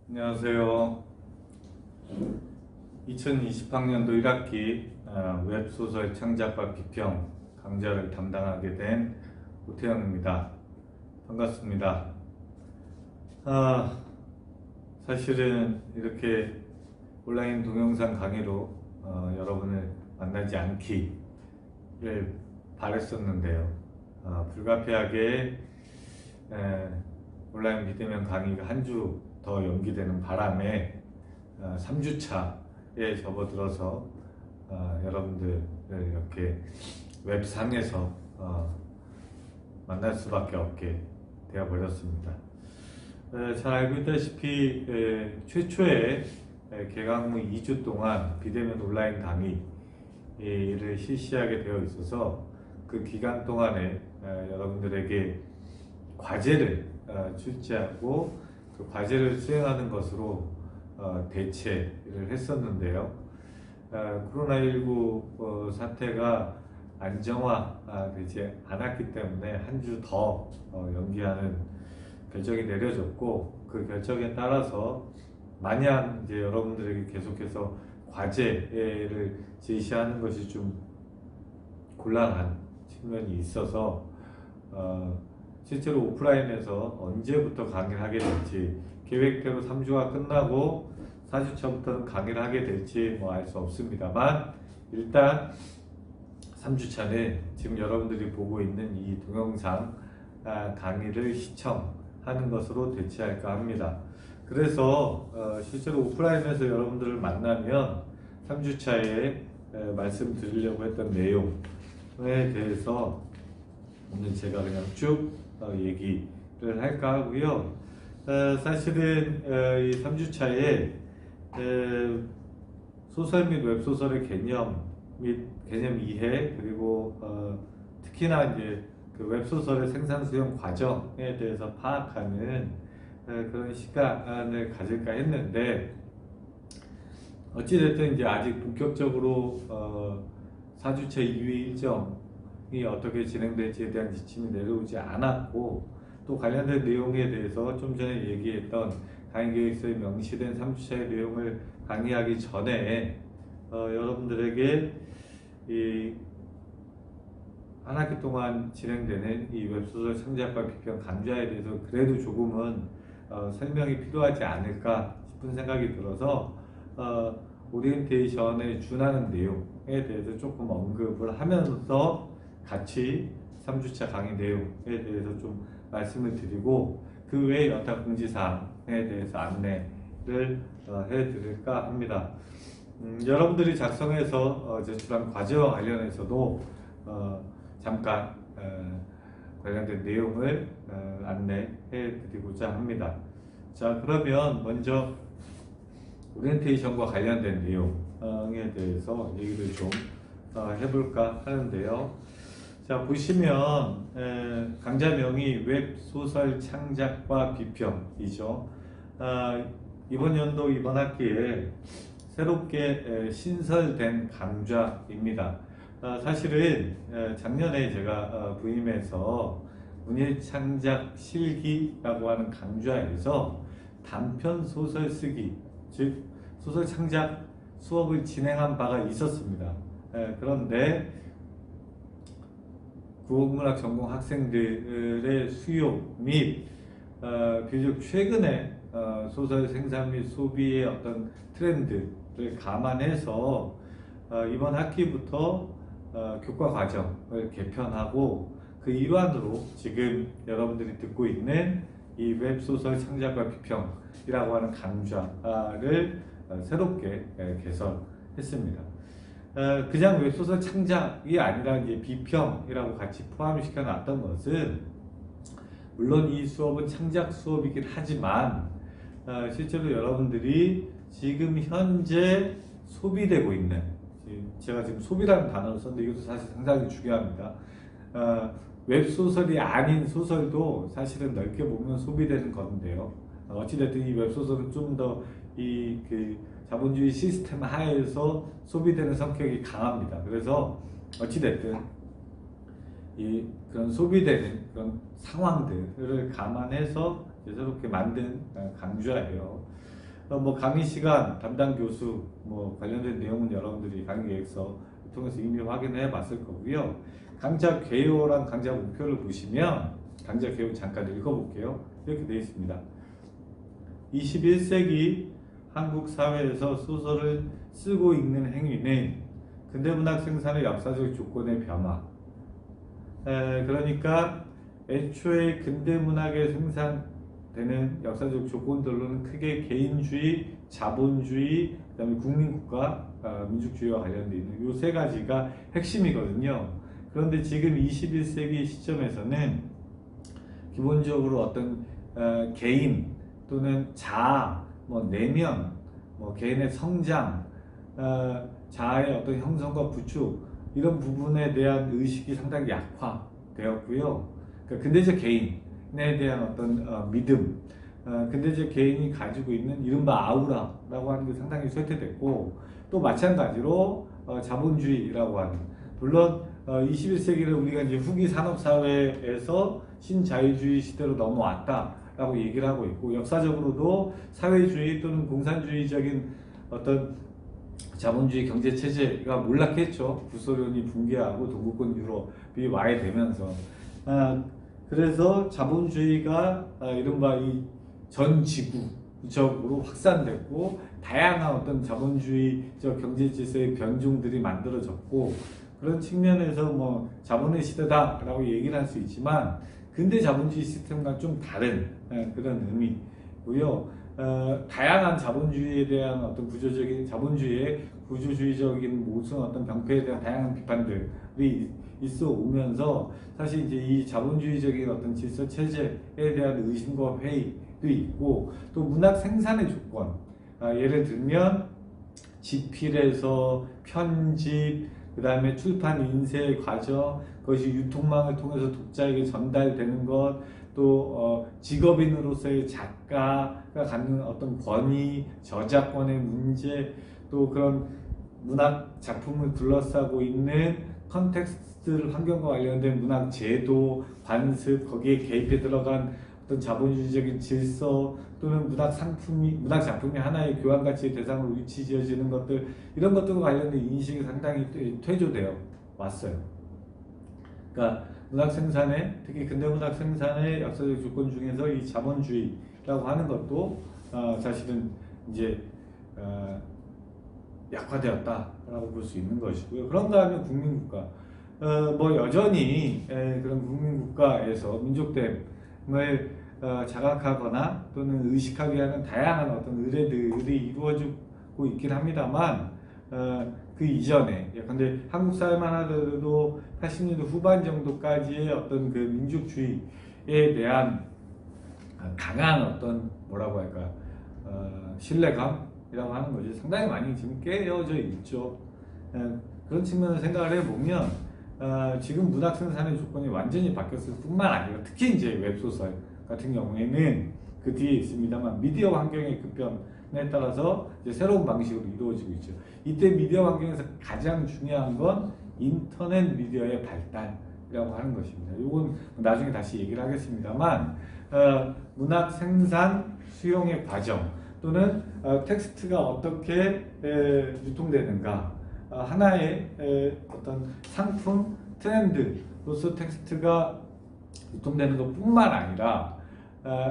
안녕하세요. 2020학년도 1학기 웹소설 창작과 비평 강좌를 담당하게 된 오태영입니다. 반갑습니다. 아, 사실은 이렇게 온라인 동영상 강의로 여러분을 만나지 않기를 바랬었는데요. 불가피하게 온라인 비대면 강의가 한 주 더 연기되는 바람에 3주차에 접어들어서 여러분들을 이렇게 웹상에서 만날 수밖에 없게 되어버렸습니다. 잘 알고 있다시피 최초의 개강 후 2주 동안 비대면 온라인 강의를 실시하게 되어 있어서 그 기간 동안에 여러분들에게 과제를 출제하고 그 과제를 수행하는 것으로 대체를 했었는데요. 코로나19 사태가 안정화되지 않았기 때문에 한 주 더 연기하는 결정이 내려졌고, 그 결정에 따라서 마냥 이제 여러분들에게 계속해서 과제를 제시하는 것이 좀 곤란한 측면이 있어서 실제로 오프라인에서 언제부터 강의를 하게 될지, 계획대로 3주가 끝나고 4주차부터는 강의를 하게 될지 알 수 없습니다만, 일단 3주차는 지금 여러분들이 보고 있는 이 동영상 강의를 시청하는 것으로 대체할까 합니다. 그래서 실제로 오프라인에서 여러분들을 만나면 3주차에 말씀드리려고 했던 내용에 대해서 오늘 제가 그냥 쭉 얘기를 할까 하고요. 사실은 이 3주차에 소설 및 웹소설의 개념 및 개념 이해, 그리고 특히나 이제 그 웹소설의 생산 수용 과정에 대해서 파악하는 그런 시간을 가질까 했는데, 어찌됐든 이제 아직 본격적으로 4주차 이후 일정이 어떻게 진행될지에 대한 지침이 내려오지 않았고, 또 관련된 내용에 대해서 좀 전에 얘기했던 강의계획서에 명시된 3주차의 내용을 강의하기 전에 여러분들에게 이 한 학기 동안 진행되는 이 웹소설 창작과 비평 강좌에 대해서 그래도 조금은 설명이 필요하지 않을까 싶은 생각이 들어서 오리엔테이션에 준하는 내용에 대해서 조금 언급을 하면서 같이 3주차 강의 내용에 대해서 좀 말씀을 드리고, 그 외에 여타 공지사항에 대해서 안내를 해드릴까 합니다. 여러분들이 작성해서 제출한 과제와 관련해서도 잠깐 관련된 내용을 안내해 드리고자 합니다. 자, 그러면 먼저 오리엔테이션과 관련된 내용에 대해서 얘기를 좀 해볼까 하는데요. 자, 보시면 강좌명이 웹소설 창작과 비평이죠. 이번 연도 이번 학기에 새롭게 신설된 강좌입니다. 사실은 작년에 제가 부임해서 문예창작 실기라고 하는 강좌에서 단편 소설 쓰기, 즉 소설 창작 수업을 진행한 바가 있었습니다. 그런데 국어문학 전공 학생들의 수요 및 비교적 최근에 소설 생산 및 소비의 어떤 트렌드를 감안해서 이번 학기부터 교과 과정을 개편하고, 그 일환으로 지금 여러분들이 듣고 있는 이 웹소설 창작과 비평이라고 하는 강좌를 새롭게 개설했습니다. 그냥 웹소설 창작이 아니라 이제 비평이라고 같이 포함시켜 놨던 것은, 물론 이 수업은 창작 수업이긴 하지만 실제로 여러분들이 지금 현재 소비되고 있는, 제가 지금 소비라는 단어를 썼는데 이것도 사실 상당히 중요합니다. 웹소설이 아닌 소설도 사실은 넓게 보면 소비되는 건데요. 어찌됐든 이 웹소설은 좀 더 이 자본주의 시스템 하에서 소비되는 성격이 강합니다. 그래서 어찌됐든 이 그런 소비되는 그런 상황들을 감안해서 새롭게 만든 강좌예요. 뭐 강의 시간 담당 교수 뭐 관련된 내용은 여러분들이 강의 계획서 통해서 이미 확인해 봤을 거고요. 강좌 개요랑 강좌 목표를 보시면 강좌 개요 잠깐 읽어볼게요. 이렇게 되어 있습니다. 21세기 한국 사회에서 소설을 쓰고 읽는 행위는 근대문학 생산의 역사적 조건의 변화. 그러니까 애초에 근대문학의 생산되는 역사적 조건들로는 크게 개인주의, 자본주의, 그다음에 국민국가, 민족주의와 관련되어 있는 이 세 가지가 핵심이거든요. 그런데 지금 21세기 시점에서는 기본적으로 어떤 개인 또는 자아, 뭐 내면, 뭐 개인의 성장, 자아의 어떤 형성과 구축 이런 부분에 대한 의식이 상당히 약화되었고요. 그러니까 근대적 개인에 대한 어떤 믿음, 근대적 개인이 가지고 있는 이른바 아우라라고 하는 게 상당히 쇠퇴됐고, 또 마찬가지로 자본주의라고 하는, 물론 21세기를 우리가 이제 후기 산업사회에서 신자유주의 시대로 넘어왔다라고 얘기를 하고 있고, 역사적으로도 사회주의 또는 공산주의적인 어떤 자본주의 경제체제가 몰락했죠. 구소련이 붕괴하고 동구권 유럽이 와해되면서. 그래서 자본주의가 이른바 이 전 지구적으로 확산됐고, 다양한 어떤 자본주의적 경제 질서의 변종들이 만들어졌고, 그런 측면에서 뭐 자본의 시대다라고 얘기를 할 수 있지만, 근대 자본주의 시스템과 좀 다른 그런 의미고요. 다양한 자본주의에 대한 어떤 구조적인 자본주의의 구조주의적인 모든 어떤 병폐에 대한 다양한 비판들이 있어 오면서, 사실 이제 이 자본주의적인 어떤 질서 체제에 대한 의심과 회의도 있고, 또 문학 생산의 조건, 예를 들면 집필에서 편집, 그 다음에 출판 인쇄 과정, 그것이 유통망을 통해서 독자에게 전달되는 것, 또 직업인으로서의 작가가 갖는 어떤 권위, 저작권의 문제, 또 그런 문학 작품을 둘러싸고 있는 컨텍스트 환경과 관련된 문학 제도, 관습, 거기에 개입해 들어간 어떤 자본주의적인 질서, 또는 문학 작품이 하나의 교환 가치의 대상으로 위치 지어지는 것들, 이런 것들과 관련된 인식이 상당히 퇴조되어 왔어요. 그러니까 문학 생산의, 특히 근대 문학 생산의 역사적 조건 중에서 이 자본주의라고 하는 것도 사실은 이제 약화되었다라고 볼 수 있는 것이고요. 그런가 하면 국민국가, 뭐 여전히 그런 국민국가에서 민족됨을 자각하거나 또는 의식하게 하는 다양한 어떤 의례들이 이루어지고 있긴 합니다만, 그 이전에, 근데 한국 사회만 하더라도 80년대 후반 정도까지의 어떤 그 민족주의에 대한 강한 어떤 뭐라고 할까, 신뢰감이라고 하는 것이 상당히 많이 지금 깨어져 있죠. 그런 측면을 생각을 해보면 지금 문학 생산의 조건이 완전히 바뀌었을 뿐만 아니라, 특히 이제 웹소설 같은 경우에는 그 뒤에 있습니다만, 미디어 환경의 급변에 따라서 이제 새로운 방식으로 이루어지고 있죠. 이때 미디어 환경에서 가장 중요한 건 인터넷 미디어의 발달이라고 하는 것입니다. 이건 나중에 다시 얘기를 하겠습니다만, 문학 생산 수용의 과정, 또는 텍스트가 어떻게 유통되는가, 하나의 어떤 상품 트렌드로서 텍스트가 유통되는 것뿐만 아니라,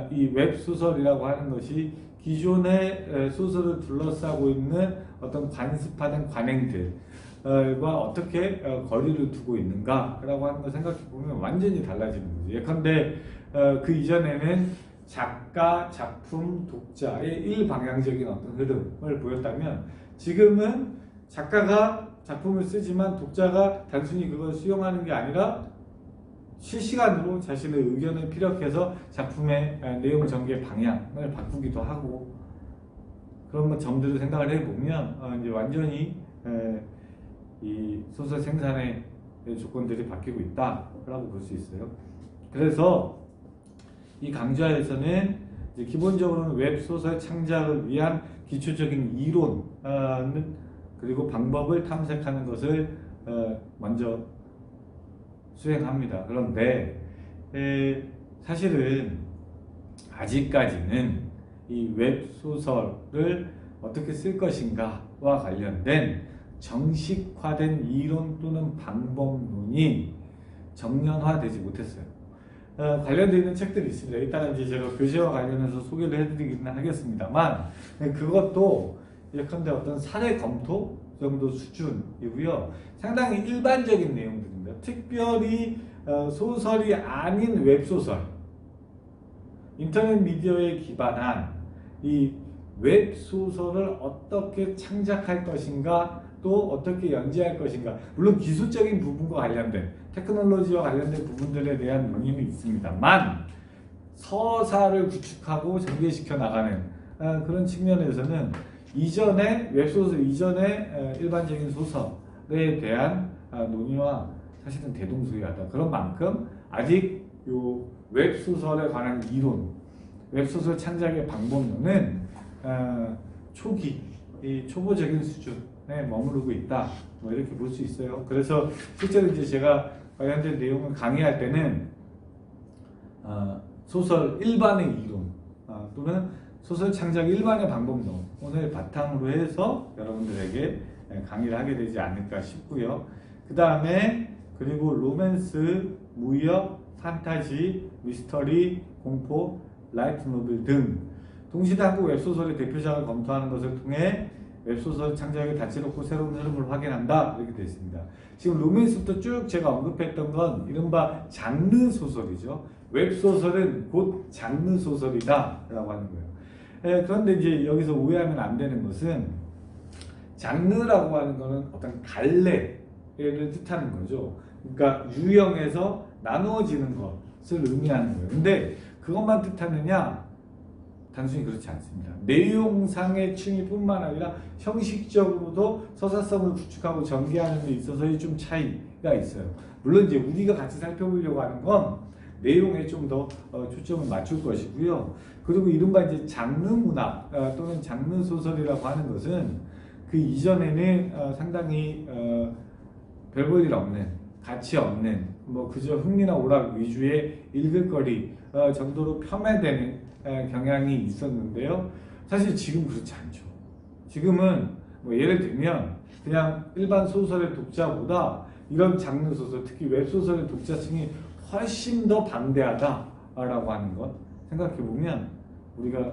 이 웹소설이라고 하는 것이 기존의 소설을 둘러싸고 있는 어떤 관습화된 관행들과 어떻게 거리를 두고 있는가라고 하는 걸 생각해 보면 완전히 달라지는 거죠. 예컨대 그 이전에는 작가, 작품, 독자의 일방향적인 어떤 흐름을 보였다면, 지금은 작가가 작품을 쓰지만 독자가 단순히 그걸 수용하는 게 아니라 실시간으로 자신의 의견을 피력해서 작품의 내용 전개 방향을 바꾸기도 하고, 그런 점들을 생각을 해보면 이제 완전히 이 소설 생산의 조건들이 바뀌고 있다라고 볼 수 있어요. 그래서 이 강좌에서는 이제 기본적으로는 웹소설 창작을 위한 기초적인 이론 그리고 방법을 탐색하는 것을 먼저 수행합니다. 그런데 사실은 아직까지는 이 웹소설을 어떻게 쓸 것인가와 관련된 정식화된 이론 또는 방법론이 정량화되지 못했어요. 관련되어 있는 책들이 있습니다. 이따가 이제 제가 교재와 관련해서 소개를 해드리기는 하겠습니다만, 그것도 예컨대 어떤 사례 검토 정도 수준이고요. 상당히 일반적인 내용들입니다. 특별히 소설이 아닌 웹소설, 인터넷 미디어에 기반한 이 웹소설을 어떻게 창작할 것인가, 또 어떻게 연재할 것인가, 물론 기술적인 부분과 관련된 테크놀로지와 관련된 부분들에 대한 논의는 있습니다만, 서사를 구축하고 전개시켜 나가는 그런 측면에서는 이전의 웹소설 이전의 일반적인 소설에 대한 논의와 사실은 대동소이하다. 그런 만큼 아직 요 웹소설에 관한 이론, 웹소설 창작의 방법론은 초기, 이 초보적인 수준에 머무르고 있다. 뭐 이렇게 볼 수 있어요. 그래서 실제로 이제 제가 관련된 내용을 강의할 때는 소설 일반의 이론 또는 소설 창작 일반의 방법론을 바탕으로 해서 여러분들에게 강의를 하게 되지 않을까 싶고요. 그 다음에 그리고 로맨스, 무협, 판타지, 미스터리, 공포, 라이트 노벨 등 동시다국 웹소설의 대표작을 검토하는 것을 통해 웹소설 창작의 다채롭고 새로운 흐름을 확인한다. 이렇게 되어 있습니다. 지금 로맨스부터 쭉 제가 언급했던 건 이른바 장르 소설이죠. 웹소설은 곧 장르 소설이다 라고 하는 거예요. 그런데 이제 여기서 오해하면 안 되는 것은 장르라고 하는 것은 어떤 갈래를 뜻하는 거죠. 그러니까 유형에서 나누어지는 것을 의미하는 거예요. 근데 그것만 뜻하느냐? 단순히 그렇지 않습니다. 내용상의 층위뿐만 아니라 형식적으로도 서사성을 구축하고 전개하는 데 있어서의 좀 차이가 있어요. 물론 이제 우리가 같이 살펴보려고 하는 건 내용에 좀 더 초점을 맞출 것이고요. 그리고 이른바 이제 장르 문학 또는 장르 소설이라고 하는 것은 그 이전에는 상당히 별 볼 일 없는, 가치 없는, 뭐 그저 흥미나 오락 위주의 읽을거리 정도로 폄훼되는 경향이 있었는데요. 사실 지금 그렇지 않죠. 지금은 뭐 예를 들면 그냥 일반 소설의 독자보다 이런 장르 소설, 특히 웹소설의 독자층이 훨씬 더 방대하다라고 하는 것 생각해보면 우리가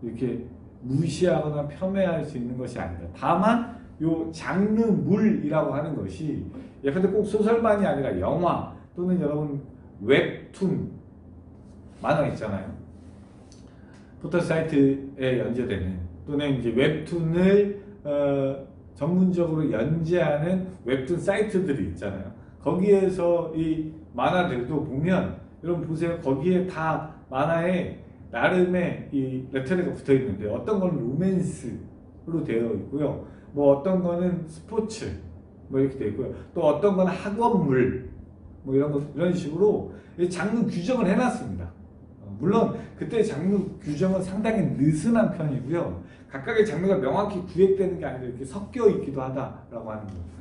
이렇게 무시하거나 폄훼할 수 있는 것이 아니다. 다만 요 장르물이라고 하는 것이 예컨대 꼭 소설만이 아니라 영화 또는 여러분 웹툰 만화 있잖아요. 포털 사이트에 연재되는 또는 이제 웹툰을 전문적으로 연재하는 웹툰 사이트들이 있잖아요. 거기에서 이 만화들도 보면 여러분 보세요. 거기에 다 만화에 나름의 이 레터리가 붙어 있는데 어떤 건 로맨스로 되어 있고요. 뭐 어떤 거는 스포츠 뭐 이렇게 되어 있고요. 또 어떤 건 학원물 뭐 이런 식으로 장르 규정을 해놨습니다. 물론 그때 장르 규정은 상당히 느슨한 편이고요. 각각의 장르가 명확히 구획되는 게 아니라 이렇게 섞여 있기도 하다라고 하는 거예요.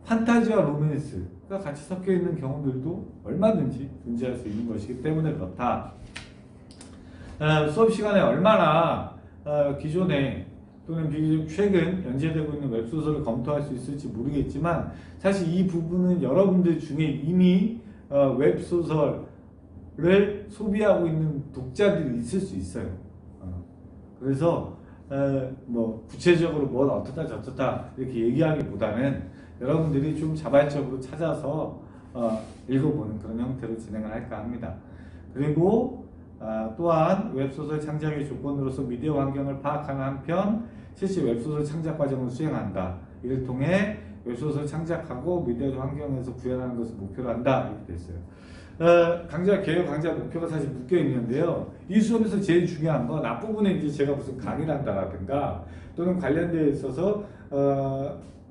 판타지와 로맨스가 같이 섞여 있는 경우들도 얼마든지 존재할 수 있는 것이기 때문에 그렇다. 수업 시간에 얼마나 기존에 또는 비교적 최근 연재되고 있는 웹소설을 검토할 수 있을지 모르겠지만 사실 이 부분은 여러분들 중에 이미 웹소설을 소비하고 있는 독자들이 있을 수 있어요. 그래서 뭐 구체적으로 뭘 어떻다 저떻다 이렇게 얘기하기보다는 여러분들이 좀 자발적으로 찾아서 읽어보는 그런 형태로 진행을 할까 합니다. 그리고 또한 웹소설 창작의 조건으로서 미디어 환경을 파악하는 한편 실제 웹소설 창작 과정을 수행한다. 이를 통해 웹소설 창작하고 미디어 환경에서 구현하는 것을 목표로 한다. 이렇게 됐어요. 개요 강좌 목표가 사실 묶여 있는데요. 이 수업에서 제일 중요한 건 앞부분에 이제 제가 무슨 강의를 한다라든가 또는 관련되어 있어서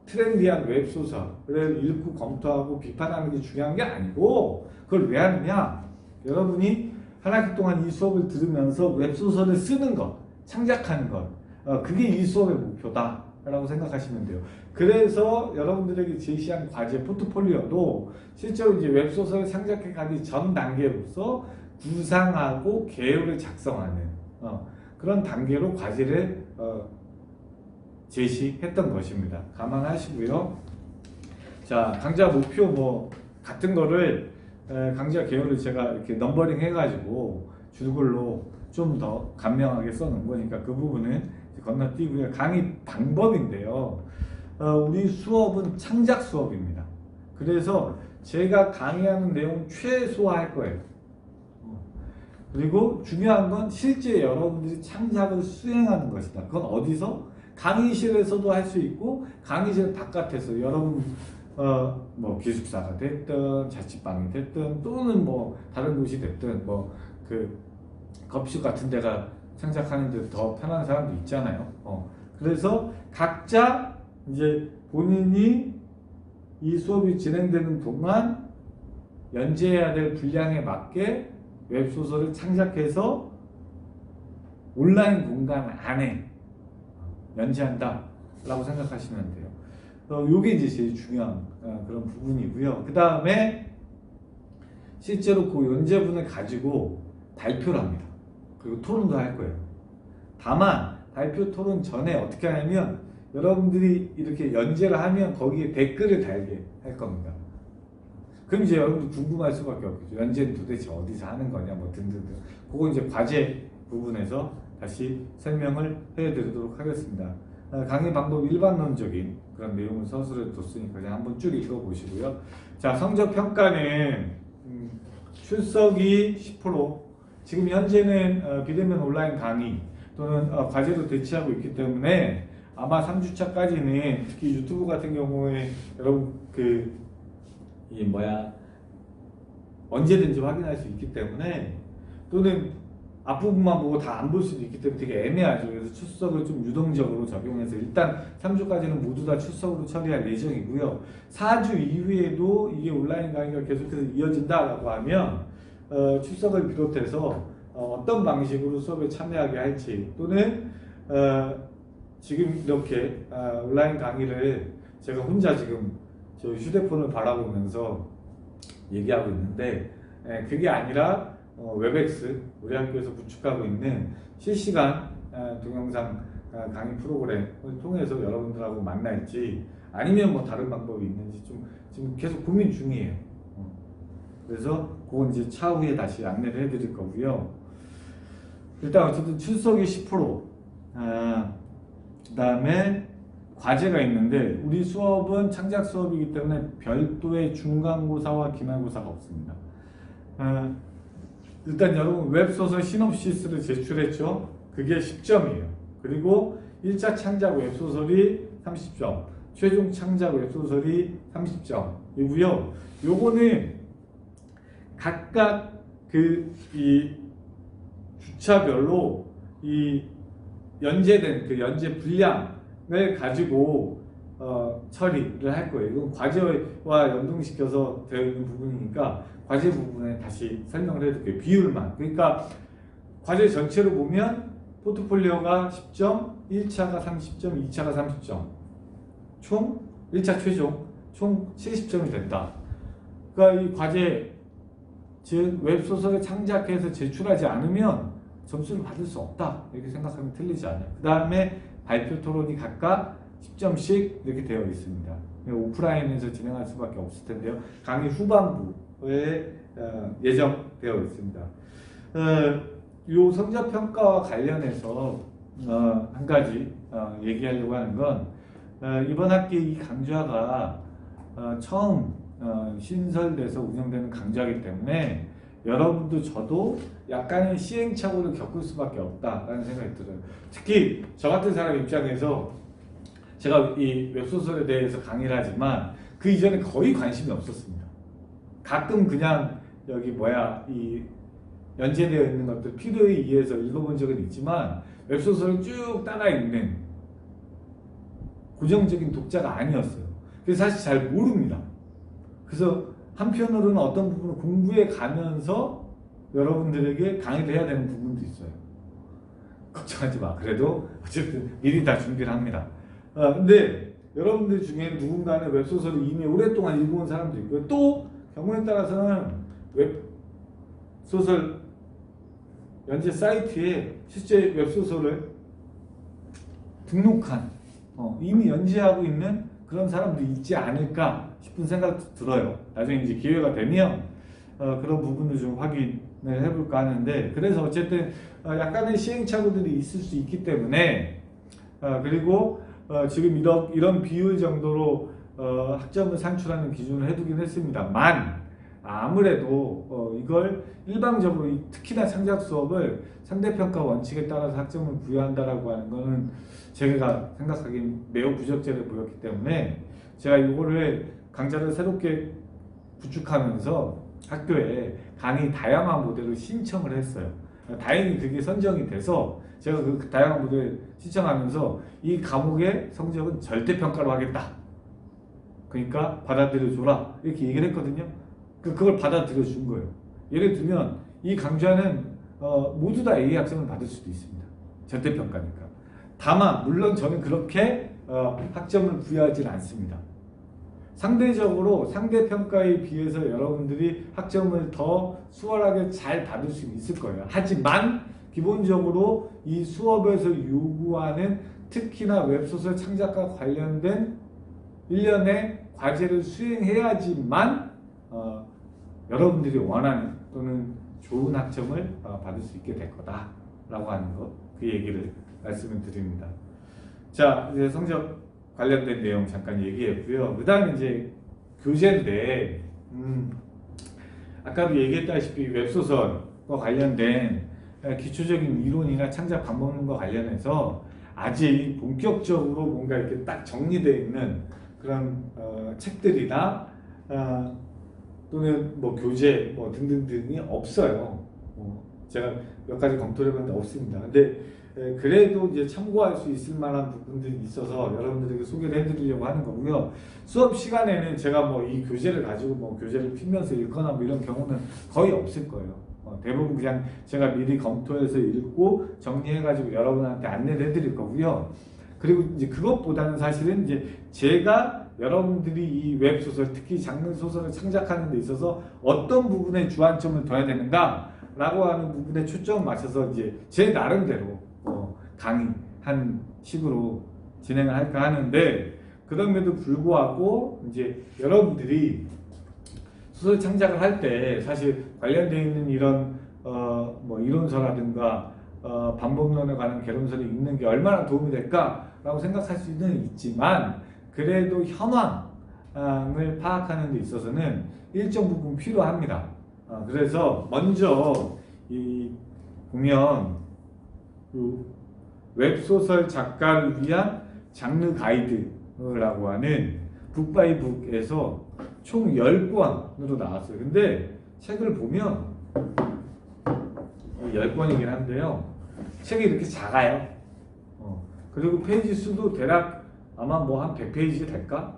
트렌디한 웹소설을 읽고 검토하고 비판하는 게 중요한 게 아니고 그걸 왜 하느냐? 여러분이 한 학기 동안 이 수업을 들으면서 웹소설을 쓰는 것, 창작하는 것, 그게 이 수업의 목표다 라고 생각하시면 돼요. 그래서 여러분들에게 제시한 과제 포트폴리오도 실제로 이제 웹소설을 창작해 가기 전 단계로서 구상하고 계획을 작성하는 그런 단계로 과제를 제시했던 것입니다. 감안하시고요. 자, 강좌 목표 뭐 같은 거를 강좌 개요를 제가 이렇게 넘버링 해가지고 줄글로 좀 더 간명하게 써놓은 거니까 그 부분은 건너뛰고요. 강의 방법인데요. 우리 수업은 창작 수업입니다. 그래서 제가 강의하는 내용 최소화할 거예요. 그리고 중요한 건 실제 여러분들이 창작을 수행하는 것이다. 그건 어디서? 강의실에서도 할 수 있고 강의실 바깥에서 여러분 뭐 기숙사가 됐든 자취방이 됐든 또는 뭐 다른 곳이 됐든 뭐 그 겁슈 같은 데가 창작하는 데 더 편한 사람도 있잖아요. 그래서 각자 이제 본인이 이 수업이 진행되는 동안 연재해야 될 분량에 맞게 웹소설을 창작해서 온라인 공간 안에 연재한다 라고 생각하시면 돼요. 요게 이제 제일 중요한 그런 부분이고요. 그 다음에 실제로 그 연재분을 가지고 발표를 합니다. 그리고 토론도 할 거예요. 다만 발표 토론 전에 어떻게 하냐면 여러분들이 이렇게 연재를 하면 거기에 댓글을 달게 할 겁니다. 그럼 이제 여러분들 궁금할 수밖에 없겠죠. 연재는 도대체 어디서 하는 거냐 뭐 등등등. 그거 이제 과제 부분에서 다시 설명을 해드리도록 하겠습니다. 강의 방법 일반론적인 그런 내용을 서술해 뒀으니까 그냥 한번 쭉 읽어보시고요. 자, 성적 평가는 출석이 10%, 지금 현재는 비대면 온라인 강의 또는 과제로 대치하고 있기 때문에 아마 3주차까지는 특히 유튜브 같은 경우에 여러분 언제든지 확인할 수 있기 때문에 또는 앞부분만 보고 다 안 볼 수도 있기 때문에 되게 애매하죠. 그래서 출석을 좀 유동적으로 적용해서 일단 3주까지는 모두 다 출석으로 처리할 예정이고요. 4주 이후에도 이게 온라인 강의가 계속해서 이어진다라고 하면 출석을 비롯해서 어떤 방식으로 수업에 참여하게 할지 또는 지금 이렇게 온라인 강의를 제가 혼자 지금 저 휴대폰을 바라보면서 얘기하고 있는데 그게 아니라 웹엑스 우리 학교에서 구축하고 있는 실시간 동영상 강의 프로그램을 통해서 여러분들하고 만날지 아니면 뭐 다른 방법이 있는지 좀 지금 계속 고민 중이에요. 그래서 그건 이제 차후에 다시 안내를 해드릴 거고요. 일단 어쨌든 출석이 10%, 그 다음에 과제가 있는데 우리 수업은 창작 수업이기 때문에 별도의 중간고사와 기말고사가 없습니다. 일단 여러분 웹소설 시놉시스를 제출했죠. 그게 10점이에요. 그리고 1차 창작 웹소설이 30점, 최종 창작 웹소설이 30점이고요. 요거는 각각 이 주차별로 이 연재된 그 연재 분량을 가지고 처리를 할 거예요. 이건 과제와 연동시켜서 되어 있는 부분이니까 과제 부분에 다시 설명을 해드릴게요. 비율만. 그러니까 과제 전체로 보면 포트폴리오가 10점, 1차가 30점, 2차가 30점. 총 1차 최종 총 70점이 된다. 그러니까 이 과제 즉 웹소설을 창작해서 제출하지 않으면 점수를 받을 수 없다. 이렇게 생각하면 틀리지 않아요. 그 다음에 발표 토론이 각각 10점씩 이렇게 되어 있습니다. 오프라인에서 진행할 수밖에 없을 텐데요. 강의 후반부에 예정되어 있습니다. 이 성적평가와 관련해서 한 가지 얘기하려고 하는 건 이번 학기 이 강좌가 처음 신설돼서 운영되는 강좌이기 때문에 여러분도 저도 약간의 시행착오를 겪을 수밖에 없다라는 생각이 들어요. 특히 저 같은 사람 입장에서 제가 이 웹소설에 대해서 강의를 하지만 그 이전에 거의 관심이 없었습니다. 가끔 그냥 여기 이 연재되어 있는 것들 필요에 의해서 읽어본 적은 있지만 웹소설을 쭉 따라 읽는 고정적인 독자가 아니었어요. 그래서 사실 잘 모릅니다. 그래서 한편으로는 어떤 부분을 공부해 가면서 여러분들에게 강의를 해야 되는 부분도 있어요. 걱정하지 마. 그래도 어쨌든 미리 다 준비를 합니다. 근데 여러분들 중에 누군가는 웹소설을 이미 오랫동안 읽어온 사람도 있고요. 또 경우에 따라서는 웹소설 연재 사이트에 실제 웹소설을 등록한 이미 연재하고 있는 그런 사람들이 있지 않을까 싶은 생각도 들어요. 나중에 이제 기회가 되면 그런 부분을 좀 확인을 해볼까 하는데, 그래서 어쨌든 약간의 시행착오들이 있을 수 있기 때문에 그리고 지금 이런 비율 정도로 학점을 산출하는 기준을 해두긴 했습니다만, 아무래도 이걸 일방적으로 특히나 창작 수업을 상대평가 원칙에 따라서 학점을 부여한다라고 하는 거는 제가 생각하기엔 매우 부적절해 보였기 때문에 제가 이거를 강좌를 새롭게 구축하면서 학교에 강의 다양한 모델을 신청을 했어요. 다행히 그게 선정이 돼서 제가 그 다양한 모델을 신청하면서 이 과목의 성적은 절대평가로 하겠다. 그러니까 받아들여줘라. 이렇게 얘기를 했거든요. 그걸 받아들여 준 거예요. 예를 들면 이 강좌는 모두 다 A 학점을 받을 수도 있습니다. 절대평가니까. 다만 물론 저는 그렇게 학점을 부여하지는 않습니다. 상대적으로 상대평가에 비해서 여러분들이 학점을 더 수월하게 잘 받을 수 있을 거예요. 하지만 기본적으로 이 수업에서 요구하는 특히나 웹소설 창작과 관련된 일련의 과제를 수행해야지만 여러분들이 원하는 또는 좋은 학점을 받을 수 있게 될 거다라고 하는 것, 그 얘기를 말씀을 드립니다. 자, 이제 성적 관련된 내용 잠깐 얘기했고요. 그 다음에 이제 교재인데, 아까도 얘기했다시피 웹소설과 관련된 기초적인 이론이나 창작 방법론과 관련해서 아직 본격적으로 뭔가 이렇게 딱 정리되어 있는 그런 책들이나 또는 뭐 교재 뭐 등등등이 없어요. 제가 몇 가지 검토를 해봤는데 없습니다. 근데 그래도 이제 참고할 수 있을 만한 부분들이 있어서 여러분들에게 소개를 해드리려고 하는 거고요. 수업 시간에는 제가 뭐 이 교재를 가지고 뭐 교재를 피면서 읽거나 뭐 이런 경우는 거의 없을 거예요. 대부분 그냥 제가 미리 검토해서 읽고 정리해가지고 여러분한테 안내를 해드릴 거고요. 그리고 이제 그것보다는 사실은 이제 제가 여러분들이 이 웹소설, 특히 장르 소설을 창작하는 데 있어서 어떤 부분에 주안점을 둬야 되는가 라고 하는 부분에 초점을 맞춰서 이제 제 나름대로 강의한 식으로 진행을 할까 하는데, 그럼에도 불구하고 이제 여러분들이 소설 창작을 할 때 사실 관련되어 있는 이런 뭐 이론서라든가 방법론에 관한 개론서를 읽는 게 얼마나 도움이 될까라고 생각할 수는 있지만, 그래도 현황을 파악하는 데 있어서는 일정 부분 필요합니다. 그래서 먼저 이 보면 웹소설 작가를 위한 장르 가이드라고 하는 북바이북에서 총 10권으로 나왔어요. 근데 책을 보면 10권이긴 한데요. 책이 이렇게 작아요. 그리고 페이지 수도 대략 아마 뭐 한 100페이지 될까?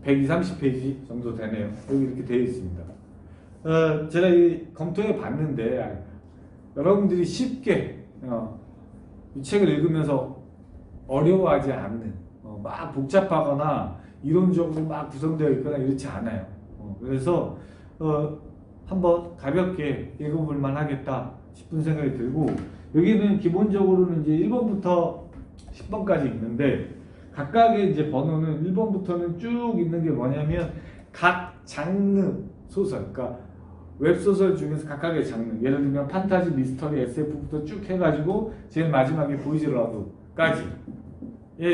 120, 30페이지 정도 되네요. 여기 이렇게 되어 있습니다. 제가 검토해 봤는데 여러분들이 쉽게 이 책을 읽으면서 어려워하지 않는, 막 복잡하거나 이론적으로 막 구성되어 있거나 이렇지 않아요. 그래서 한번 가볍게 읽어볼 만하겠다 싶은 생각이 들고, 여기는 기본적으로는 이제 1번부터 10번까지 있는데 각각의 이제 번호는 1번부터는 쭉 있는 게 뭐냐면 각 장르 소설, 그러니까 웹소설 중에서 각각의 장르, 예를 들면 판타지, 미스터리, SF부터 쭉 해가지고 제일 마지막에 보이즈러브까지에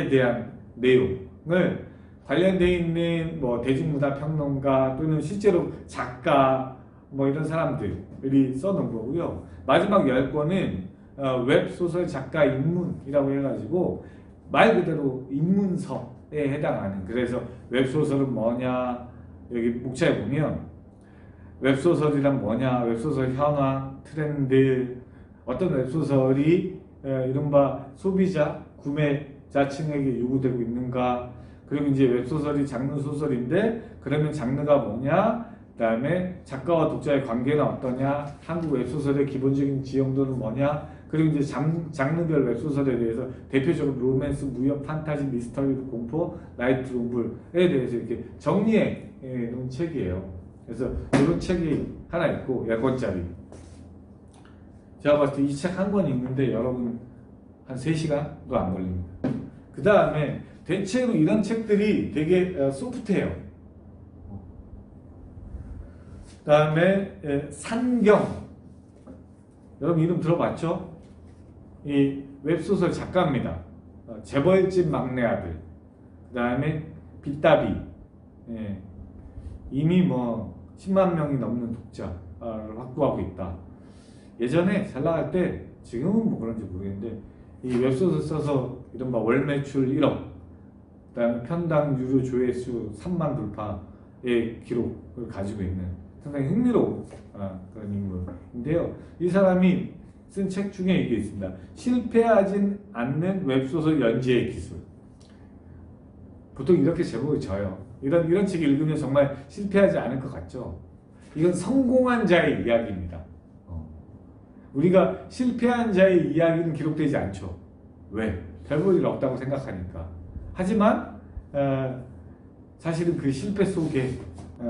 대한 내용을 관련되어 있는 뭐 대중문화 평론가 또는 실제로 작가 뭐 이런 사람들이 써놓은 거고요. 마지막 10권은 웹소설 작가 입문이라고 해가지고 말 그대로 입문서에 해당하는, 그래서 웹소설은 뭐냐, 여기 목차에 보면 웹소설이란 뭐냐, 웹소설 현황, 트렌드, 어떤 웹소설이 이른바 소비자, 구매자층에게 요구되고 있는가, 그리고 이제 웹소설이 장르 소설인데 그러면 장르가 뭐냐, 그 다음에 작가와 독자의 관계는 어떠냐, 한국 웹소설의 기본적인 지형도는 뭐냐, 그리고 이제 장르별 웹소설에 대해서 대표적으로 로맨스, 무협, 판타지, 미스터리, 공포, 라이트 노블에 대해서 이렇게 정리해 놓은 책이에요. 그래서 이런 책이 하나 있고 10권짜리. 제가 봤을 때 이 책 한 권 읽는데 여러분 한 3시간도 안 걸립니다. 그 다음에 대체로 이런 책들이 되게 소프트해요. 그 다음에 산경, 여러분 이름 들어봤죠? 이 웹소설 작가입니다. 재벌집 막내 아들, 그 다음에 빗다비, 이미 뭐 10만 명이 넘는 독자를 확보하고 있다. 예전에 잘 나갈 때, 지금은 뭐 그런지 모르겠는데, 이 웹소설 써서 이른바 월 매출 1억, 그 다음에 편당 유료 조회수 3만 돌파의 기록을 가지고 있는 상당히 흥미로운 그런 인물인데요. 이 사람이 쓴 책 중에 이게 있습니다. 실패하진 않는 웹소설 연재의 기술. 보통 이렇게 제목을 져요. 이런 책 읽으면 정말 실패하지 않을 것 같죠? 이건 성공한 자의 이야기입니다. 우리가 실패한 자의 이야기는 기록되지 않죠. 왜? 별 볼 일 없다고 생각하니까. 하지만 사실은 그 실패 속에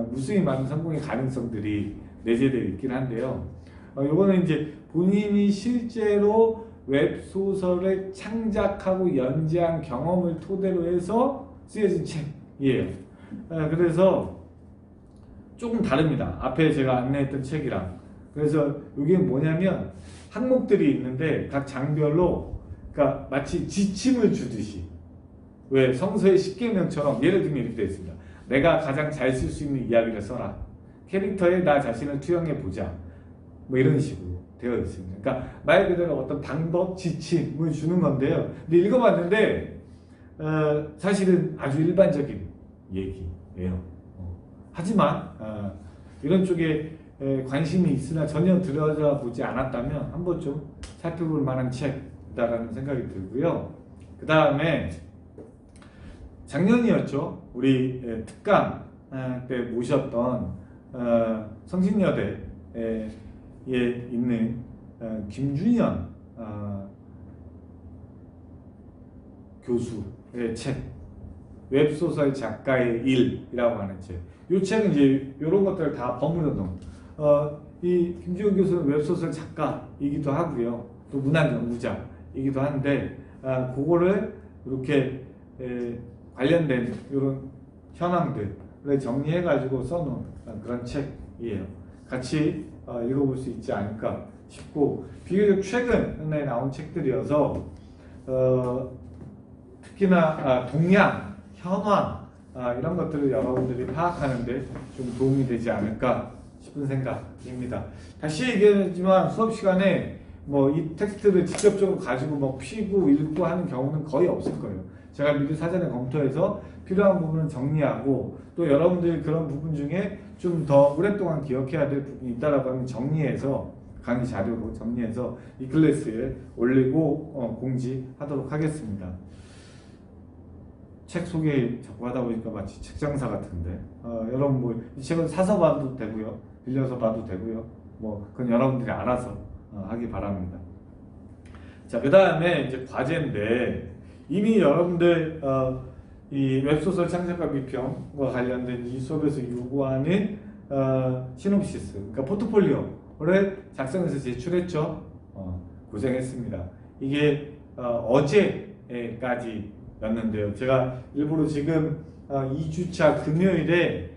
무수히 많은 성공의 가능성들이 내재되어 있긴 한데요. 이거는 이제 본인이 실제로 웹소설을 창작하고 연재한 경험을 토대로 해서 쓰여진 책이에요. 그래서 조금 다릅니다. 앞에 제가 안내했던 책이랑. 그래서 이게 뭐냐면 항목들이 있는데 각 장별로, 그러니까 마치 지침을 주듯이, 왜 성서의 10계명처럼 예를 들면 이렇게 되어 있습니다. 내가 가장 잘 쓸 수 있는 이야기를 써라. 캐릭터에 나 자신을 투영해 보자. 뭐 이런 식으로 되어 있습니다. 그러니까 말 그대로 어떤 방법, 지침을 주는 건데요. 근데 읽어봤는데 사실은 아주 일반적인 얘기예요. 하지만 이런 쪽에 관심이 있으나 전혀 들여다 보지 않았다면 한번 좀 살펴볼 만한 책이다라는 생각이 들고요. 그 다음에 작년이었죠. 우리 특강 때 모셨던 성신여대에 있는 김준현 교수의 책, 웹소설 작가의 일이라고 하는 책. 이 책은 이제 이런 것들을 다 버무려 놓은, 이 김준현 교수는 웹소설 작가이기도 하고요, 또 문학 연구자이기도 한데, 그거를 이렇게 관련된 이런 현황들을 정리해가지고 써놓은 그런 책이에요. 같이 읽어볼 수 있지 않을까 싶고, 비교적 최근에 나온 책들이어서 특히나 동양, 현황 이런 것들을 여러분들이 파악하는데 좀 도움이 되지 않을까 싶은 생각입니다. 다시 얘기하지만 수업 시간에 뭐 이 텍스트를 직접적으로 가지고 뭐 피고 읽고 하는 경우는 거의 없을 거예요. 제가 미리 사전에 검토해서 필요한 부분은 정리하고, 또 여러분들이 그런 부분 중에 좀 더 오랫동안 기억해야 될 부분이 있다라고 하면 정리해서, 강의 자료로 정리해서 이 클래스에 올리고 공지하도록 하겠습니다. 책 소개 자꾸 하다 보니까 마치 책 장사 같은데, 여러분 뭐 이 책은 사서 봐도 되고요, 빌려서 봐도 되고요, 뭐 그건 여러분들이 알아서 하기 바랍니다. 자, 그 다음에 이제 과제인데, 이미 여러분들 이 웹소설 창작과 비평과 관련된 이 수업에서 요구하는 시놉시스, 그러니까 포트폴리오를 작성해서 제출했죠. 고생했습니다. 이게 어제까지였는데요. 제가 일부러 지금 2주차 금요일에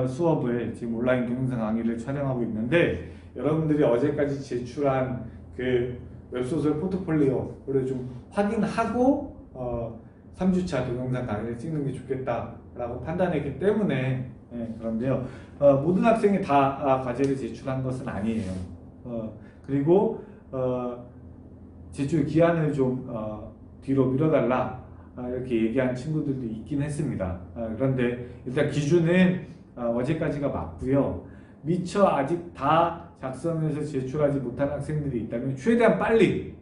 수업을 지금 온라인 동영상 강의를 촬영하고 있는데, 여러분들이 어제까지 제출한 그 웹소설 포트폴리오를 좀 확인하고 3주차 동영상 강의를 찍는 게 좋겠다라고 판단했기 때문에, 그런데요. 모든 학생이 다 과제를 제출한 것은 아니에요. 그리고 제출 기한을 좀 뒤로 미뤄달라 이렇게 얘기한 친구들도 있긴 했습니다. 그런데 일단 기준은 어제까지가 맞고요. 미처 아직 다 작성해서 제출하지 못한 학생들이 있다면 최대한 빨리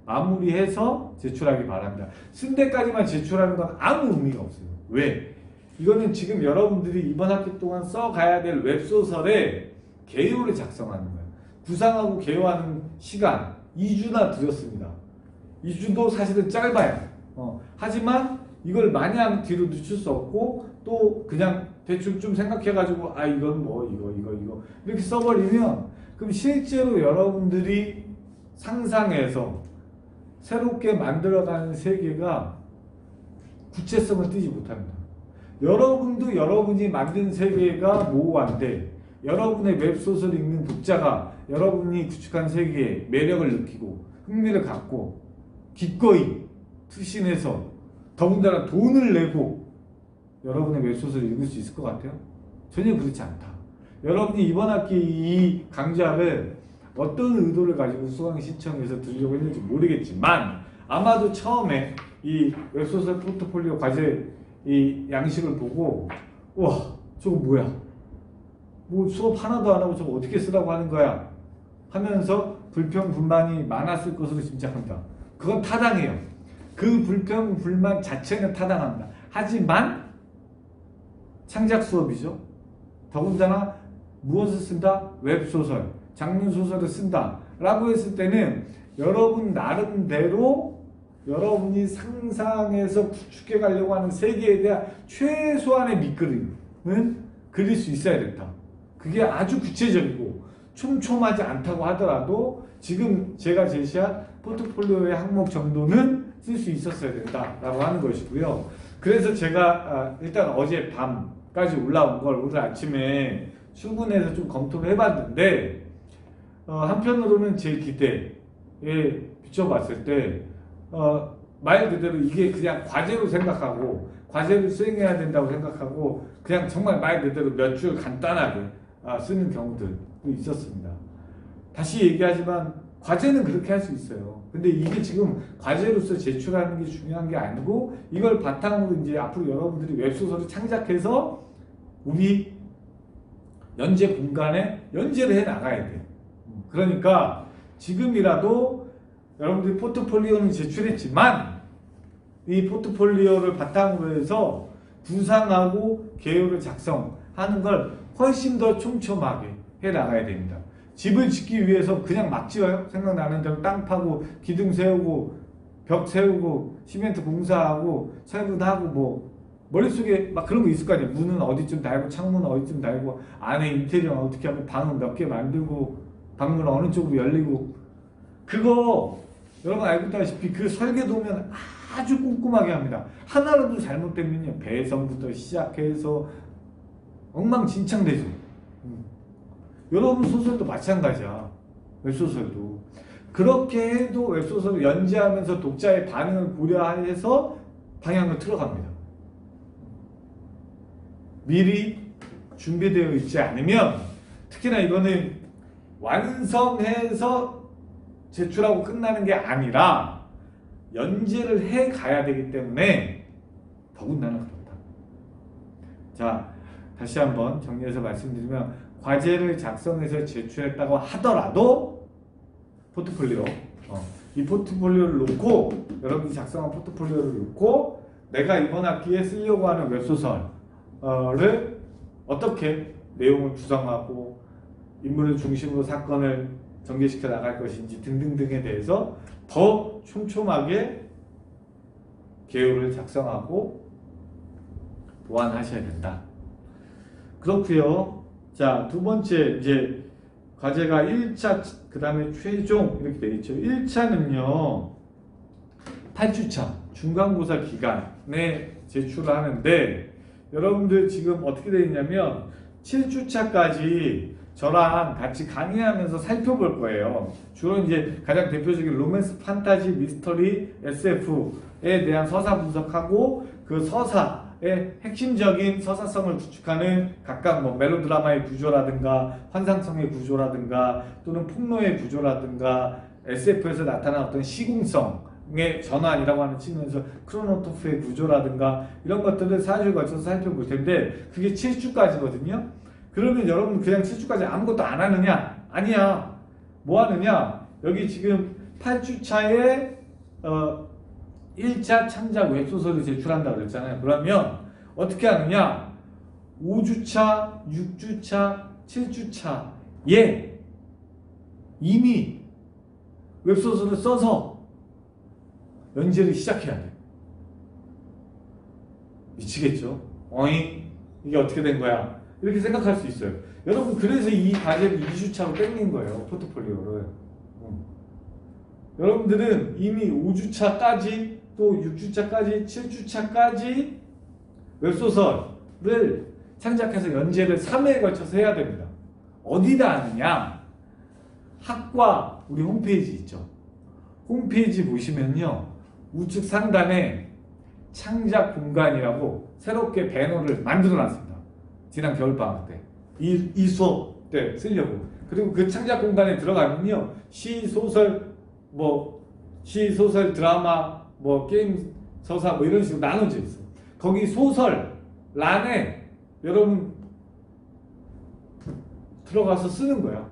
마무리해서 제출하기 바랍니다. 쓴 데까지만 제출하는 건 아무 의미가 없어요. 왜? 이거는 지금 여러분들이 이번 학기 동안 써가야 될 웹소설의 개요를 작성하는 거예요. 구상하고 개요하는 시간 2주나 들였습니다. 2주도 사실은 짧아요. 하지만 이걸 마냥 뒤로 늦출 수 없고, 또 그냥 대충 좀 생각해가지고 이건 뭐 이거 이렇게 써버리면, 그럼 실제로 여러분들이 상상해서 새롭게 만들어가는 세계가 구체성을 띠지 못합니다. 여러분도 여러분이 만든 세계가 모호한데 여러분의 웹소설 읽는 독자가 여러분이 구축한 세계에 매력을 느끼고 흥미를 갖고 기꺼이 투신해서 더군다나 돈을 내고 여러분의 웹소설을 읽을 수 있을 것 같아요? 전혀 그렇지 않다. 여러분이 이번 학기 이 강좌를 어떤 의도를 가지고 수강 신청해서 들으려고 했는지 모르겠지만 아마도 처음에 이 웹소설 포트폴리오 과제 이 양식을 보고 와 저거 뭐야? 뭐 수업 하나도 안 하고 저거 어떻게 쓰라고 하는 거야? 하면서 불평 불만이 많았을 것으로 짐작합니다. 그건 타당해요. 그 불평 불만 자체는 타당합니다. 하지만 창작 수업이죠. 더군다나 무엇을 쓴다? 웹소설, 장문소설을 쓴다 라고 했을 때는 여러분 나름대로 여러분이 상상해서 구축해 가려고 하는 세계에 대한 최소한의 밑그림은 그릴 수 있어야 된다. 그게 아주 구체적이고 촘촘하지 않다고 하더라도 지금 제가 제시한 포트폴리오의 항목 정도는 쓸 수 있었어야 된다라고 하는 것이고요. 그래서 제가 일단 어제 밤까지 올라온 걸 오늘 아침에 출근해서 좀 검토를 해봤는데 한편으로는 제 기대에 비춰봤을 때 말 그대로 이게 그냥 과제로 생각하고 과제를 수행해야 된다고 생각하고 그냥 정말 말 그대로 몇 줄 간단하게 쓰는 경우들도 있었습니다. 다시 얘기하지만 과제는 그렇게 할 수 있어요. 근데 이게 지금 과제로서 제출하는 게 중요한 게 아니고 이걸 바탕으로 이제 앞으로 여러분들이 웹소설을 창작해서 우리 연재 공간에 연재를 해 나가야 돼요. 그러니까 지금이라도 여러분들이 포트폴리오는 제출했지만 이 포트폴리오를 바탕으로 해서 구상하고 개요를 작성하는 걸 훨씬 더 촘촘하게 해 나가야 됩니다. 집을 짓기 위해서 그냥 막 지어요? 생각나는 대로 땅 파고 기둥 세우고 벽 세우고 시멘트 공사하고 철분하고 뭐 머릿속에 막 그런 거 있을 거 아니에요. 문은 어디쯤 달고 창문은 어디쯤 달고 안에 인테리어는 어떻게 하고 방은 몇 개 만들고 방문은 어느 쪽으로 열리고 그거 여러분 알고 있다시피 그 설계도면 아주 꼼꼼하게 합니다. 하나라도 잘못되면요 배선부터 시작해서 엉망진창되죠. 여러분 소설도 마찬가지야. 웹소설도 그렇게 해도 웹소설을 연재하면서 독자의 반응을 고려해서 방향을 틀어갑니다. 미리 준비되어 있지 않으면 특히나 이거는 완성해서 제출하고 끝나는 게 아니라 연재를 해 가야 되기 때문에 더군다나 그렇다. 자, 다시 한번 정리해서 말씀드리면 과제를 작성해서 제출했다고 하더라도 포트폴리오 이 포트폴리오를 놓고 여러분이 작성한 포트폴리오를 놓고 내가 이번 학기에 쓰려고 하는 웹소설을 어떻게 내용을 구성하고 인물을 중심으로 사건을 전개시켜 나갈 것인지 등등등에 대해서 더 촘촘하게 개요를 작성하고 보완하셔야 된다. 그렇고요. 자, 두 번째 이제 과제가 1차 그 다음에 최종 이렇게 되어 있죠. 1차는요 8주차 중간고사 기간에 제출을 하는데 여러분들 지금 어떻게 되어 있냐면 7주차까지 저랑 같이 강의하면서 살펴볼 거예요. 주로 이제 가장 대표적인 로맨스, 판타지, 미스터리, SF에 대한 서사 분석하고 그 서사의 핵심적인 서사성을 구축하는 각각 뭐 멜로드라마의 구조라든가 환상성의 구조라든가 또는 폭로의 구조라든가 SF에서 나타난 어떤 시궁성의 전환이라고 하는 측면에서 크로노토프의 구조라든가 이런 것들을 사주에 거쳐서 살펴볼 텐데 그게 7주까지거든요. 그러면 여러분 그냥 7주까지 아무것도 안 하느냐? 아니야. 뭐 하느냐? 여기 지금 8주차에 1차 창작 웹소설을 제출한다고 그랬잖아요. 그러면 어떻게 하느냐? 5주차, 6주차, 7주차에 이미 웹소설을 써서 연재를 시작해야 돼. 미치겠죠? 어잉? 이게 어떻게 된 거야? 이렇게 생각할 수 있어요. 여러분 그래서 이 과제를 2주차로 땡긴 거예요. 포트폴리오를. 여러분들은 이미 5주차까지 또 6주차까지 7주차까지 웹소설을 창작해서 연재를 3회에 걸쳐서 해야 됩니다. 어디다 하느냐? 학과 우리 홈페이지 있죠. 홈페이지 보시면요. 우측 상단에 창작 공간이라고 새롭게 배너를 만들어 놨습니다. 지난 겨울방학 때. 이 수업 때 쓰려고. 그리고 그 창작 공간에 들어가면요. 시, 소설, 드라마, 게임, 서사 이런 식으로 나눠져 있어. 거기 소설 란에 여러분 들어가서 쓰는 거야.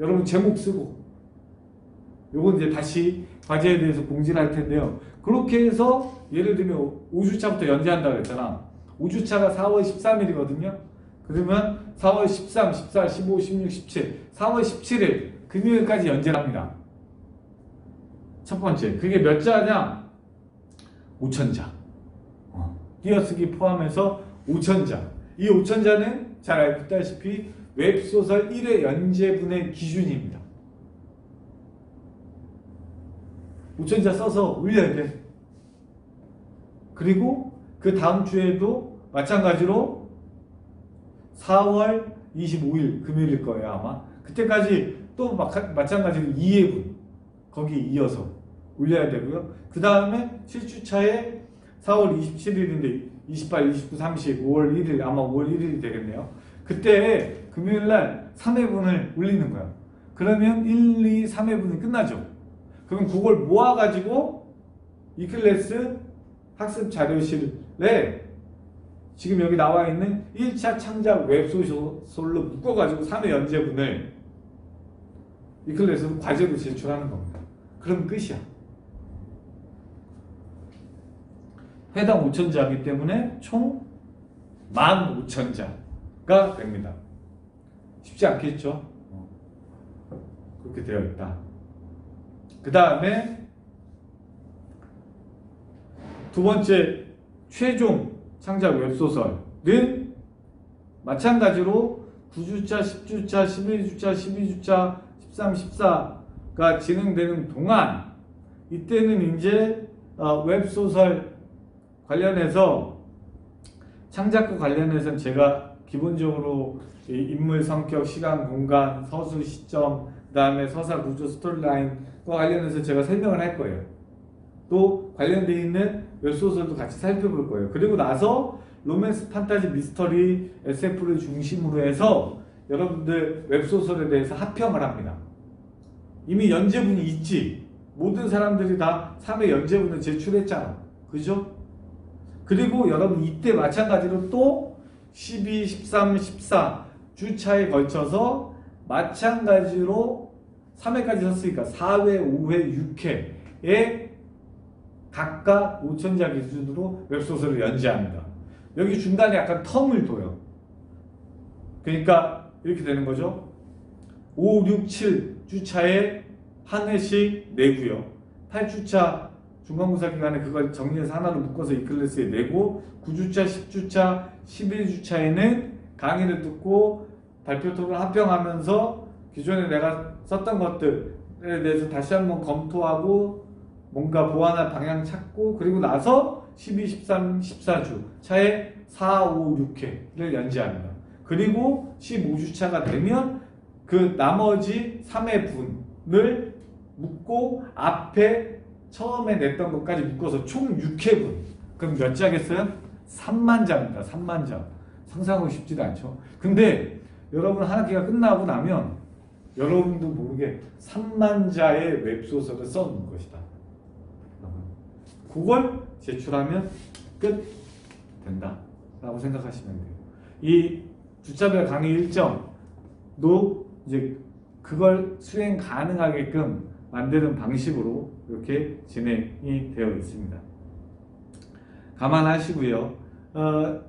여러분 제목 쓰고. 요건 이제 다시 과제에 대해서 공지를 할 텐데요. 그렇게 해서 예를 들면 5주차부터 연재한다고 했잖아. 5주차가 4월 13일이거든요. 그러면 4월 13, 14, 15, 16, 17, 4월 17일 금요일까지 연재를 합니다. 첫 번째, 그게 몇 자냐? 5,000자. 띄어쓰기 포함해서 5,000자. 이 5,000자는 잘 알고 있다시피 웹소설 1회 연재분의 기준입니다. 5,000자 써서 올려야 돼. 그리고 그 다음 주에도 마찬가지로 4월 25일 금요일일 거예요 아마. 그때까지 또 마찬가지로 2회분 거기에 이어서 올려야 되고요. 그 다음에 7주차에 4월 27일인데 28, 29, 30, 5월 1일 아마 5월 1일이 되겠네요. 그때 금요일날 3회분을 올리는 거야. 그러면 1, 2, 3회분이 끝나죠. 그럼 그걸 모아가지고 이클래스 학습 자료실에 지금 여기 나와 있는 1차 창작 웹소설로 묶어가지고 3회 연재분을 이클래스로 과제로 제출하는 겁니다. 그럼 끝이야. 회당 5,000자이기 때문에 총 15,000자가 됩니다. 쉽지 않겠죠? 그렇게 되어 있다. 그 다음에 두 번째 최종 창작 웹소설은 마찬가지로 9주차, 10주차, 11주차, 12주차, 13, 14가 진행되는 동안 이때는 이제 웹소설 관련해서 창작과 관련해서는 제가 기본적으로 인물 성격, 시간, 공간, 서술 시점, 그 다음에 서사 구조, 스토리라인과 관련해서 제가 설명을 할 거예요. 또 관련되어 있는 웹소설도 같이 살펴볼 거예요. 그리고 나서 로맨스, 판타지, 미스터리, SF를 중심으로 해서 여러분들 웹소설에 대해서 합평을 합니다. 이미 연재분이 있지. 모든 사람들이 다 3회 연재분을 제출했잖아. 그죠? 그리고 여러분 이때 마찬가지로 또 12, 13, 14 주차에 걸쳐서 마찬가지로 3회까지 썼으니까 4회, 5회, 6회에 각각 5,000자 기준으로 웹소설을 연재합니다. 여기 중간에 약간 텀을 둬요. 그러니까 이렇게 되는 거죠. 5, 6, 7주차에 한 회씩 내고요. 8주차 중간고사 기간에 그걸 정리해서 하나로 묶어서 이 클래스에 내고 9주차, 10주차, 11주차에는 강의를 듣고 발표 토론 합평하면서 기존에 내가 썼던 것들에 대해서 다시 한번 검토하고 뭔가 보완할 방향 찾고 그리고 나서 12, 13, 14주 차에 4, 5, 6회를 연재합니다. 그리고 15주차가 되면 그 나머지 3회분을 묶고 앞에 처음에 냈던 것까지 묶어서 총 6회분. 그럼 몇 자겠어요? 3만 자입니다. 3만 자. 상상하기 쉽지도 않죠. 근데 여러분 한 학기가 끝나고 나면 여러분도 모르게 3만 자의 웹소설을 써놓은 것이다. 그걸 제출하면 끝 된다 라고 생각하시면 돼요. 이 주차별 강의 일정도 이제 그걸 수행 가능하게끔 만드는 방식으로 이렇게 진행이 되어 있습니다. 감안하시고요.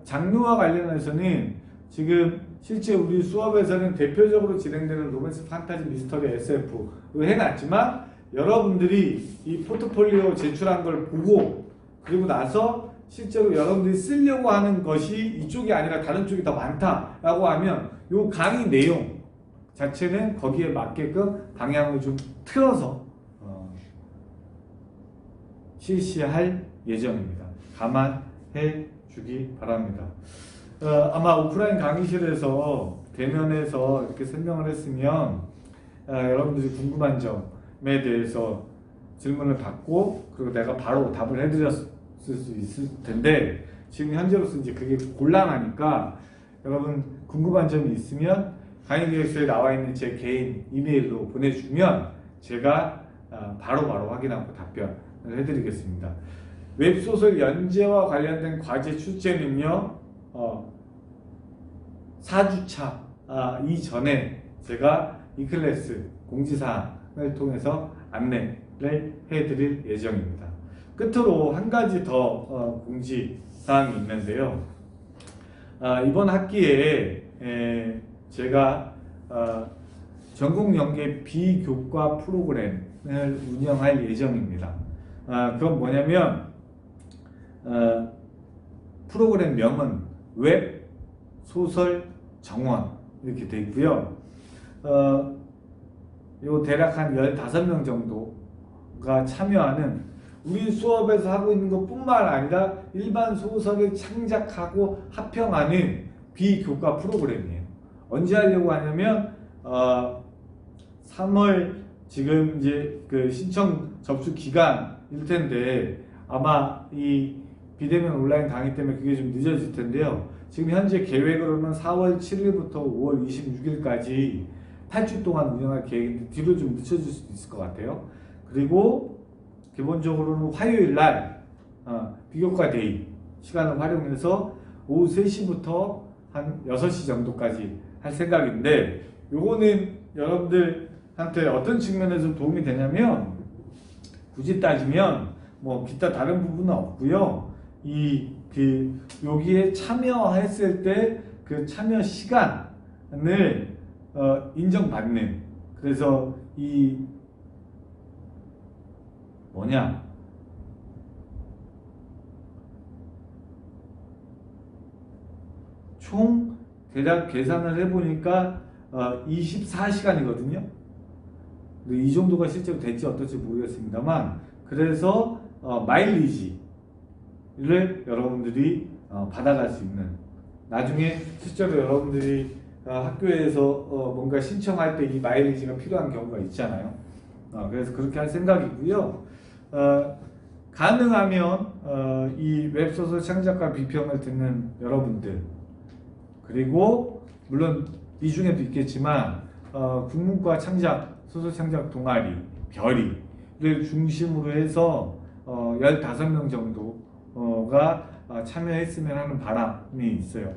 장르와 관련해서는 지금 실제 우리 수업에서는 대표적으로 진행되는 로맨스, 판타지, 미스터리, SF를 해놨지만 여러분들이 이 포트폴리오 제출한 걸 보고 그리고 나서 실제로 여러분들이 쓰려고 하는 것이 이쪽이 아니라 다른 쪽이 더 많다라고 하면 이 강의 내용 자체는 거기에 맞게끔 방향을 좀 틀어서 실시할 예정입니다. 감안해 주기 바랍니다. 아마 오프라인 강의실에서 대면에서 이렇게 설명을 했으면 여러분들이 궁금한 점에 대해서 질문을 받고 그리고 내가 바로 답을 해드렸을 수 있을 텐데 지금 현재로서 이제 그게 곤란하니까 여러분 궁금한 점이 있으면 강의 계획서에 나와 있는 제 개인 이메일로 보내주면 제가 바로바로 확인하고 답변을 해드리겠습니다. 웹소설 연재와 관련된 과제 출제는요 4주차 이전에 제가 이 클래스 공지사항을 통해서 안내를 해드릴 예정입니다. 끝으로 한 가지 더 공지사항이 있는데요. 이번 학기에 제가 전국 연계 비교과 프로그램을 운영할 예정입니다. 그건 뭐냐면 프로그램 명은 웹 소설 정원 이렇게 되어 있고요. 요 대략 한 15명 정도가 참여하는 우리 수업에서 하고 있는 것뿐만 아니라 일반 소설을 창작하고 합평하는 비교과 프로그램이에요. 언제 하려고 하냐면 3월 지금 이제 그 신청 접수 기간일 텐데 아마 이 비대면 온라인 강의 때문에 그게 좀 늦어질 텐데요. 지금 현재 계획으로는 4월 7일부터 5월 26일까지 8주 동안 운영할 계획인데 뒤로 좀 늦춰질 수도 있을 것 같아요. 그리고 기본적으로는 화요일 날 비교과 데이 시간을 활용해서 오후 3시부터 한 6시 정도까지 할 생각인데 요거는 여러분들한테 어떤 측면에서 도움이 되냐면 굳이 따지면 뭐 기타 다른 부분은 없고요. 여기에 참여했을 때 그 참여 시간을 인정받는 그래서 총 대략 계산을 해보니까 24시간이거든요. 이 정도가 실제로 될지 어떨지 모르겠습니다만 그래서 마일리지를 여러분들이 받아갈 수 있는 나중에 실제로 여러분들이 학교에서 뭔가 신청할 때 이 마일리지가 필요한 경우가 있잖아요. 그래서 그렇게 할 생각이고요. 가능하면 이 웹소설 창작과 비평을 듣는 여러분들 그리고 물론 이 중에도 있겠지만 국문과 창작, 소설 창작 동아리, 별이를 중심으로 해서 15명 정도가 참여했으면 하는 바람이 있어요.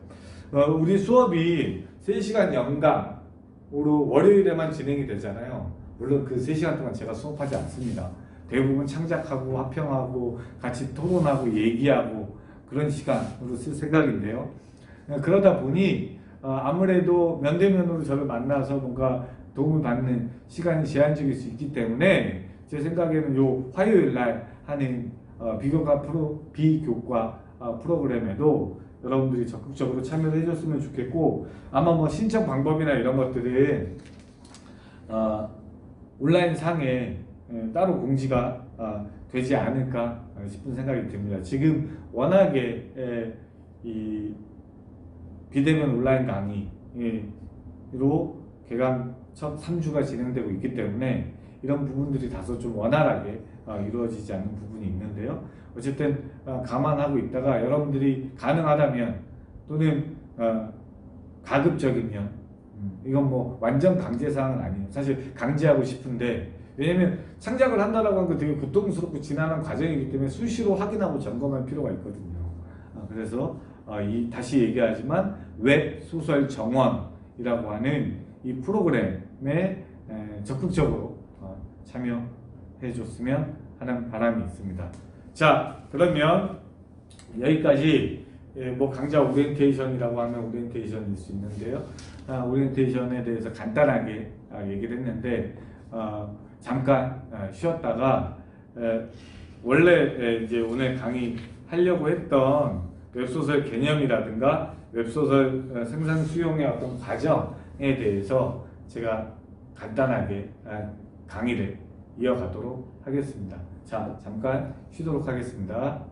우리 수업이 3시간 연강으로 월요일에만 진행이 되잖아요. 물론 그 3시간 동안 제가 수업하지 않습니다. 대부분 창작하고 화평하고 같이 토론하고 얘기하고 그런 시간으로 쓸 생각인데요. 그러다 보니 아무래도 면대면으로 저를 만나서 뭔가 도움을 받는 시간이 제한적일 수 있기 때문에 제 생각에는 요 화요일 날 하는 비교과 프로그램에도 여러분들이 적극적으로 참여를 해줬으면 좋겠고 아마 뭐 신청 방법이나 이런 것들은 온라인 상에 따로 공지가 되지 않을까 싶은 생각이 듭니다. 지금 워낙에 이 비대면 온라인 강의로 개강 첫 3주가 진행되고 있기 때문에 이런 부분들이 다소 좀 원활하게 이루어지지 않는 부분이 있는데요. 어쨌든 감안하고 있다가 여러분들이 가능하다면 또는 가급적이면 이건 뭐 완전 강제사항은 아니에요. 사실 강제하고 싶은데 왜냐면 창작을 한다라고 하는 거 되게 고통스럽고 지난한 과정이기 때문에 수시로 확인하고 점검할 필요가 있거든요. 그래서 다시 얘기하지만 웹 소설 정원이라고 하는 이 프로그램에 적극적으로 참여해 줬으면 하는 바람이 있습니다. 자, 그러면 여기까지 뭐 강좌 오리엔테이션이라고 하면 오리엔테이션일 수 있는데요. 오리엔테이션에 대해서 간단하게 얘기를 했는데 잠깐 쉬었다가 원래 이제 오늘 강의 하려고 했던 웹소설 개념이라든가 웹소설 생산 수용의 어떤 과정에 대해서 제가 간단하게 강의를 이어가도록 하겠습니다. 자, 잠깐 쉬도록 하겠습니다.